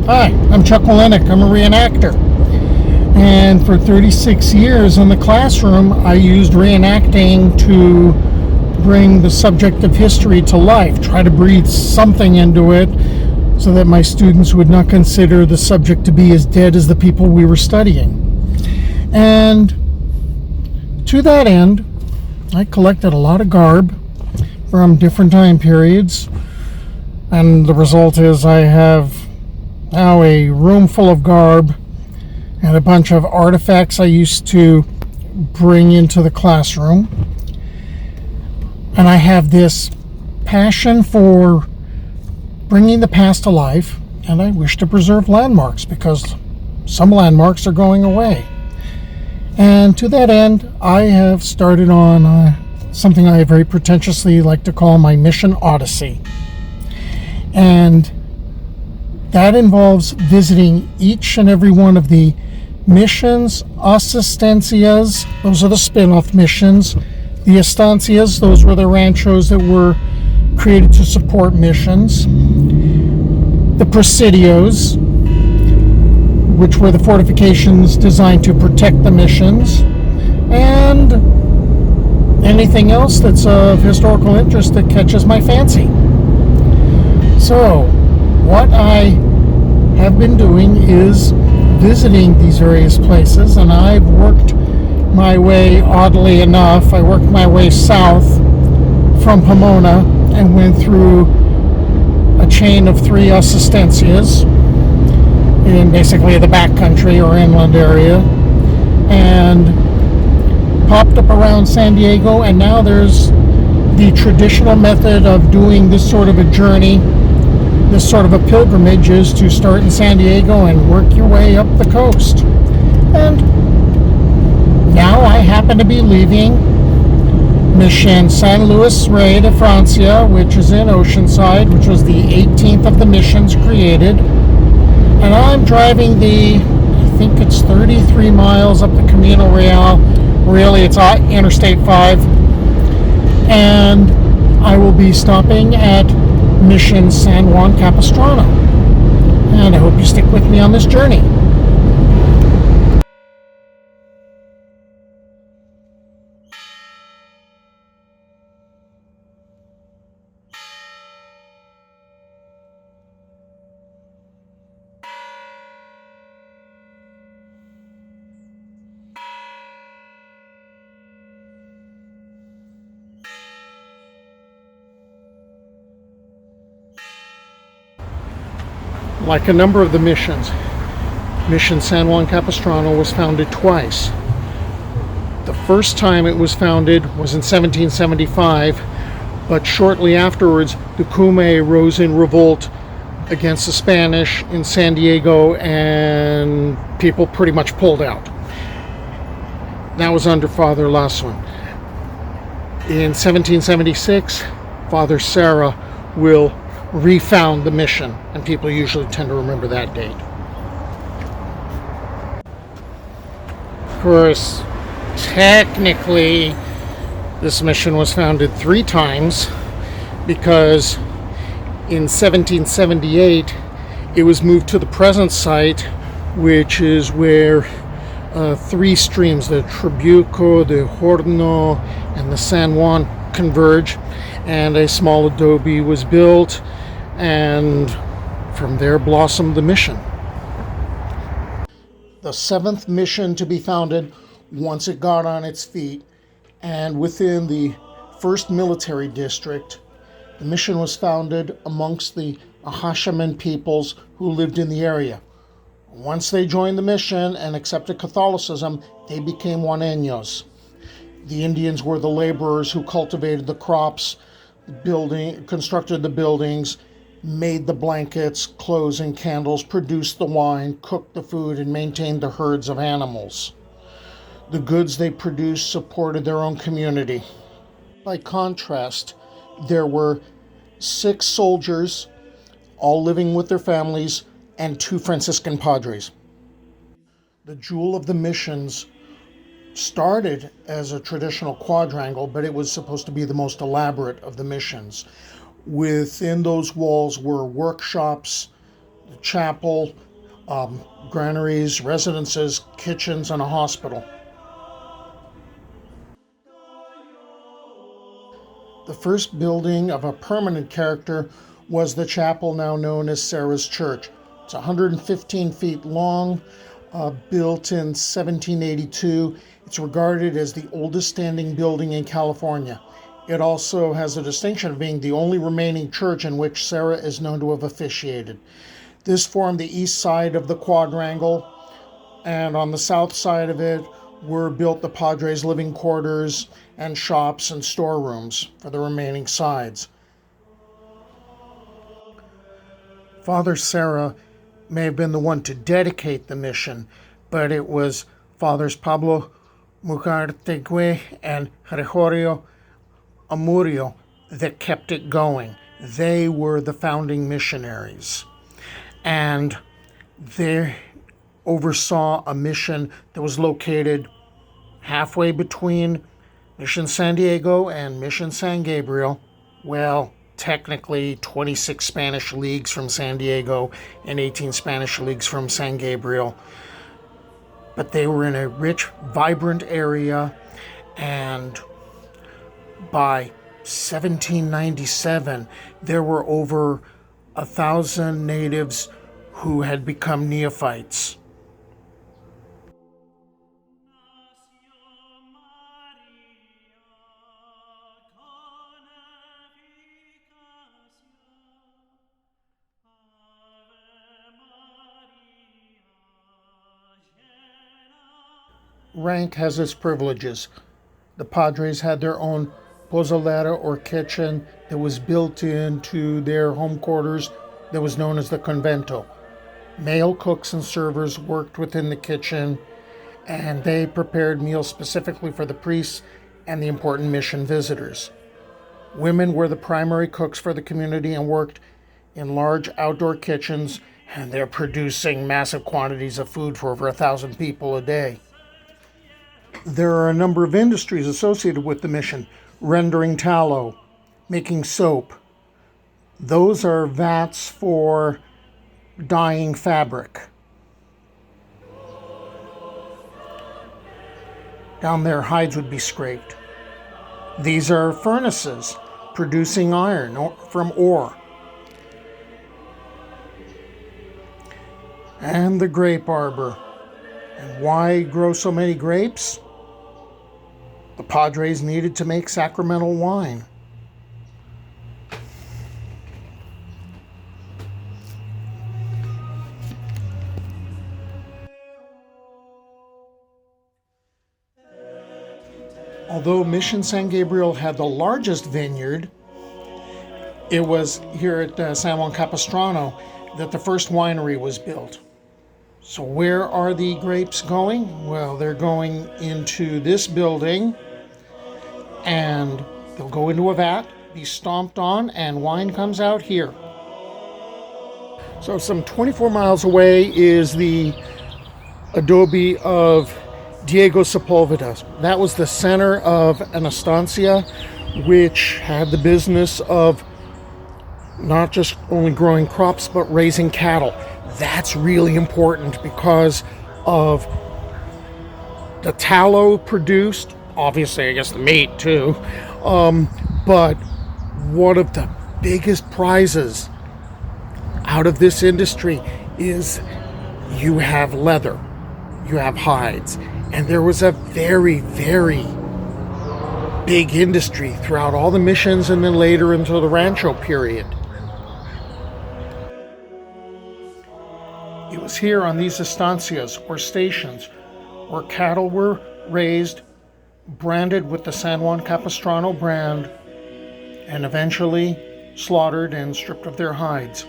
Hi, I'm Chuck Walenek. I'm a reenactor. And for 36 years in the classroom, I used reenacting to bring the subject of history to life, try to breathe something into it so that my students would not consider the subject to be as dead as the people we were studying. And to that end, I collected a lot of garb from different time periods, and the result is I have now a room full of garb and a bunch of artifacts I used to bring into the classroom. And I have this passion for bringing the past to life, and I wish to preserve landmarks because some landmarks are going away. And to that end, I have started on something I very pretentiously like to call my Mission Odyssey. And that involves visiting each and every one of the missions, Estancias, those are the spin-off missions. The Estancias, those were the ranchos that were created to support missions. The presidios, which were the fortifications designed to protect the missions, and anything else that's of historical interest that catches my fancy. So, what I have been doing is visiting these various places, and I've worked my way, oddly enough, I worked my way south from Pomona and went through a chain of 3 Estancias in basically the backcountry or inland area, and popped up around San Diego, and now there's the traditional method of doing this sort of a journey. This sort of a pilgrimage is to start in San Diego and work your way up the coast. And now I happen to be leaving Mission San Juan de Francia, which is in Oceanside, which was the 18th of the missions created. And I'm driving I think it's 33 miles up the Camino Real. Really, it's Interstate 5. And I will be stopping at Mission San Juan Capistrano. And I hope you stick with me on this journey. Like a number of the missions, Mission San Juan Capistrano was founded twice. The first time it was founded was in 1775, but shortly afterwards the Cume rose in revolt against the Spanish in San Diego, and people pretty much pulled out. That was under Father Lasuen. In 1776, Father Serra will refound the mission, and people usually tend to remember that date. Of course, technically, this mission was founded 3 times, because in 1778 it was moved to the present site, which is where 3 streams, the Trabuco, the Horno, and the San Juan converge, and a small adobe was built, and from there blossomed the mission. The 7th mission to be founded once it got on its feet, and within the 1st military district, the mission was founded amongst the Acjachemen peoples who lived in the area. Once they joined the mission and accepted Catholicism, they became Juaneños. The Indians were the laborers who cultivated the crops, constructed the buildings, made the blankets, clothes, and candles, produced the wine, cooked the food, and maintained the herds of animals. The goods they produced supported their own community. By contrast, there were 6 soldiers, all living with their families, and 2 Franciscan padres. The jewel of the missions started as a traditional quadrangle, but it was supposed to be the most elaborate of the missions. Within those walls were workshops, the chapel, granaries, residences, kitchens, and a hospital. The first building of a permanent character was the chapel now known as Sarah's Church. It's 115 feet long, built in 1782. It's regarded as the oldest standing building in California. It also has the distinction of being the only remaining church in which Sarah is known to have officiated. This formed the east side of the quadrangle, and on the south side of it were built the Padres' living quarters and shops and storerooms for the remaining sides. Father Serra may have been the one to dedicate the mission, but it was Fathers Pablo Mujartegue and Gregorio Amurio that kept it going. They were the founding missionaries, and they oversaw a mission that was located halfway between Mission San Diego and Mission San Gabriel. Well, technically 26 Spanish leagues from San Diego and 18 Spanish leagues from San Gabriel. But they were in a rich, vibrant area, and by 1797, there were over 1,000 natives who had become neophytes. Rank has its privileges. The Padres had their own pozolera or kitchen that was built into their home quarters that was known as the convento. Male cooks and servers worked within the kitchen, and they prepared meals specifically for the priests and the important mission visitors. Women were the primary cooks for the community and worked in large outdoor kitchens, and they're producing massive quantities of food for over 1,000 people a day. There are a number of industries associated with the mission: rendering tallow, making soap. Those are vats for dyeing fabric. Down there, hides would be scraped. These are furnaces producing iron from ore. And the grape arbor. And why grow so many grapes? The Padres needed to make sacramental wine. Although Mission San Gabriel had the largest vineyard, it was here at San Juan Capistrano that the first winery was built. So where are the grapes going? Well, they're going into this building, and they'll go into a vat, be stomped on, and wine comes out here. So some 24 miles away is the Adobe of Diego Sepulveda. That was the center of an estancia, which had the business of not just only growing crops, but raising cattle. That's really important because of the tallow produced, obviously I guess the meat too, but one of the biggest prizes out of this industry is you have leather, you have hides, and there was a very, very big industry throughout all the missions and then later into the Rancho period. It was here on these estancias or stations where cattle were raised, branded with the San Juan Capistrano brand, and eventually slaughtered and stripped of their hides.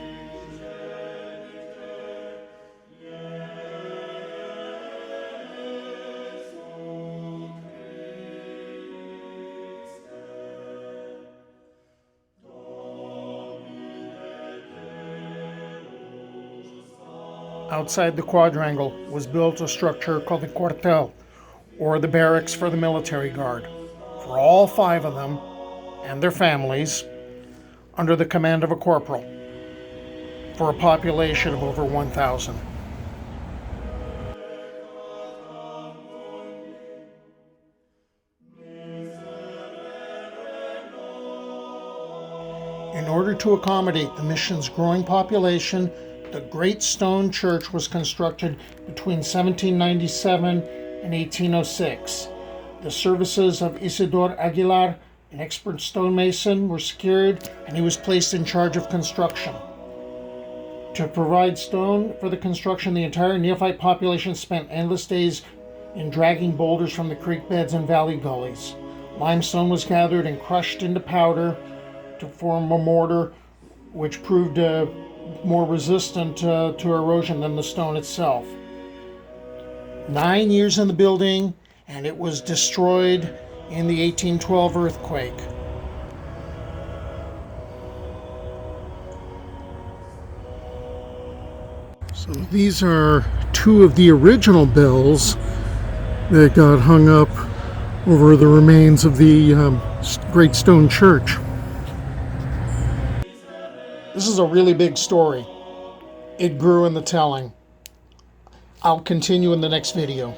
Outside the quadrangle was built a structure called the cuartel, or the barracks for the military guard, for all 5 of them and their families, under the command of a corporal. for a population of over 1,000. In order to accommodate the mission's growing population, the Great Stone Church was constructed between 1797 and 1806. The services of Isidor Aguilar, an expert stonemason, were secured, and he was placed in charge of construction. To provide stone for the construction, the entire neophyte population spent endless days in dragging boulders from the creek beds and valley gullies. Limestone was gathered and crushed into powder to form a mortar, which proved more resistant to erosion than the stone itself. 9 years in the building, and it was destroyed in the 1812 earthquake. So these are two of the original bells that got hung up over the remains of the Great Stone Church. This is a really big story. It grew in the telling. I'll continue in the next video.